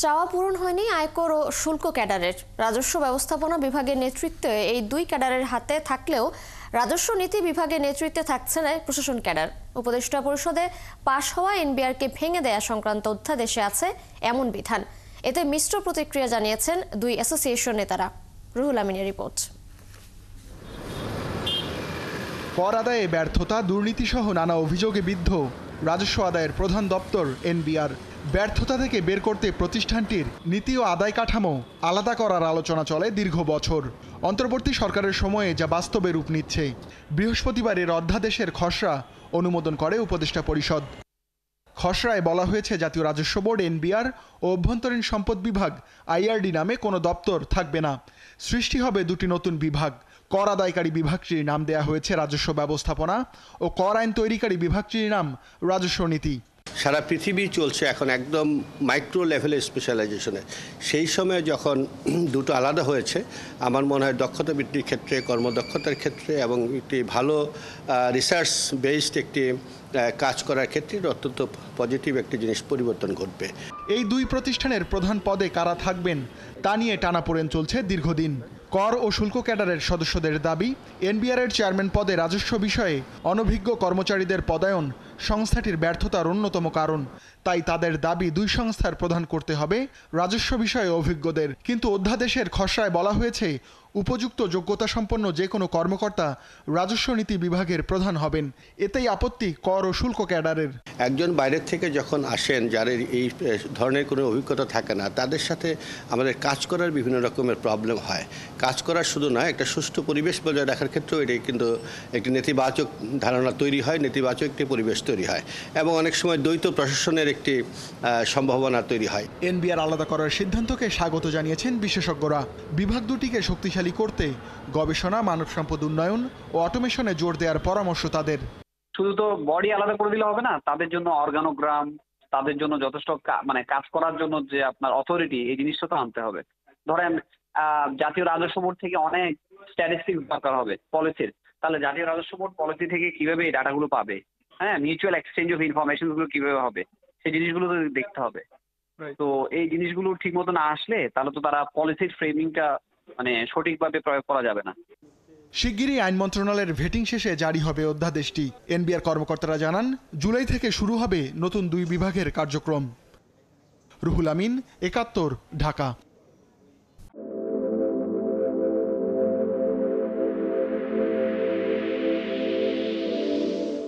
চাওয়া পূরণ হয়নি আয়কর ও শুল্ক ক্যাডারের। রাজস্ব ব্যবস্থাপনা বিভাগের নেতৃত্বে এই দুই ক্যাডারের হাতে থাকলেও রাজস্ব নীতি বিভাগের নেতৃত্বে থাকছে না প্রশাসন ক্যাডার। উপদেষ্টা পরিষদে পাশ হওয়া এনবিআরকে ভেঙে দেয়া সংক্রান্ত অধ্যাদেশে আছে এমন বিধান। এতে মিশ্র প্রতিক্রিয়া জানিয়েছেন দুই অ্যাসোসিয়েশন নেতারা। রুহুল আমিনের রিপোর্ট। কর আদায়ে ব্যর্থতা, দুর্নীতিসহ নানা অভিযোগে বিদ্ধ রাজস্ব আদায়ের প্রধান দপ্তর এনবিআর। ব্যর্থতা থেকে বের করতে প্রতিষ্ঠানটির নীতি ও আদায় কাঠামো আলাদা করার আলোচনা চলে দীর্ঘ বছর। অন্তর্বর্তী সরকারের সময়ে যা বাস্তবে রূপ নিচ্ছে। বৃহস্পতিবার এর অধ্যাদেশের খসড়া অনুমোদন করে উপদেষ্টা পরিষদ। খসড়ায় বলা হয়েছে জাতীয় রাজস্ব বোর্ড এনবিআর ও অভ্যন্তরীণ সম্পদ বিভাগ আইআরডি নামে কোনো দপ্তর থাকবে না। সৃষ্টি হবে দুটি নতুন বিভাগ। কর আদায়কারী বিভাগটির নাম দেয়া হয়েছে রাজস্ব ব্যবস্থাপনা ও কর আইন তৈরিকারী বিভাগটির নাম রাজস্ব নীতি। সারা পৃথিবী চলছে এখন একদম মাইক্রো লেভেলের স্পেশালাইজেশনে। সেই সময় যখন দুটো আলাদা হয়েছে, আমার মনে হয় দক্ষতা বৃদ্ধির ক্ষেত্রে, কর্মদক্ষতার ক্ষেত্রে এবং একটি ভালো রিসার্চ বেসড একটি কাজ করার ক্ষেত্রে অত্যন্ত পজিটিভ একটি জিনিস পরিবর্তন ঘটবে। এই দুই প্রতিষ্ঠানের প্রধান পদে কারা থাকবেন তা নিয়ে টানাপোড়েন চলছে দীর্ঘদিন। কর ও শুল্ক ক্যাডারের সদস্যদের দাবি, এনবিআরের চেয়ারম্যান পদে রাজস্ব বিষয়ে অনভিজ্ঞ কর্মচারীদের পদায়ন সংস্থাটির ব্যর্থতার অন্যতম কারণ। তাই তাদের দাবি দুই সংস্থার প্রধান করতে হবে রাজস্ব বিষয়ে অভিজ্ঞদের। কিন্তু অধ্যাদেশের খসড়ায় বলা হয়েছে উপযুক্ত যোগ্যতা সম্পন্ন যে কোনো কর্মকর্তা রাজস্ব নীতি বিভাগের প্রধান হবেন। এতেই আপত্তি কর ও শুল্ক ক্যাডারের। একজন বাইরের থেকে যখন আসেন, যাদের এই ধরনের কোনো অভিজ্ঞতা থাকে না, তাদের সাথে আমাদের কাজ করার বিভিন্ন রকমের প্রবলেম হয়। কাজ করার শুধু নয়, একটা সুষ্ঠু পরিবেশ বজায় রাখার ক্ষেত্রেও এটাই কিন্তু একটি নেতিবাচক ধারণা তৈরি হয়, নেতিবাচক একটি পরিবেশ তৈরি হয় এবং অনেক সময় দ্বৈত প্রশাসনের একটি সম্ভাবনা তৈরি হয়। এনবিআর আলাদা করার সিদ্ধান্তকে স্বাগত জানিয়েছেন বিশেষজ্ঞরা। বিভাগ দুটিকে শক্তিশালী করতে গবেষণা, মানব সম্পদ উন্নয়ন ও অটোমেশনে জোর দেওয়ার পরামর্শ তাদের। শুধু তো বডি আলাদা করে দিলে হবে না, তাদের জন্য অর্গানোগ্রাম, তাদের জন্য যথেষ্ট কাজ করার জন্য যে আপনার অথরিটি, এই জিনিসটা তো আনতে হবে। ধরেন জাতীয় রাজস্ব বোর্ড থেকে অনেক স্ট্যাটিস্টিক্স দরকার হবে পলিসির, তাহলে জাতীয় রাজস্ব বোর্ড পলিসি থেকে কিভাবে এই ডাটাগুলো পাবে, হ্যাঁ, মিউচুয়াল এক্সচেঞ্জ অফ ইনফরমেশন গুলো কিভাবে হবে, সেই জিনিসগুলো তো দেখতে হবে। তো এই জিনিসগুলো ঠিক মতো না আসলে তাহলে তো তারা পলিসির ফ্রেমিংটা সঠিকভাবে প্রয়োগ করা যাবে না। শিগগিরই আইন মন্ত্রণালয়ের ভেটিং শেষে জারি হবে অধ্যাদেশটি। এনবিআর কর্মকর্তারা জানান, জুলাই থেকে শুরু হবে নতুন দুই বিভাগের কার্যক্রম। রুহুল আমিন, ৭১, ঢাকা।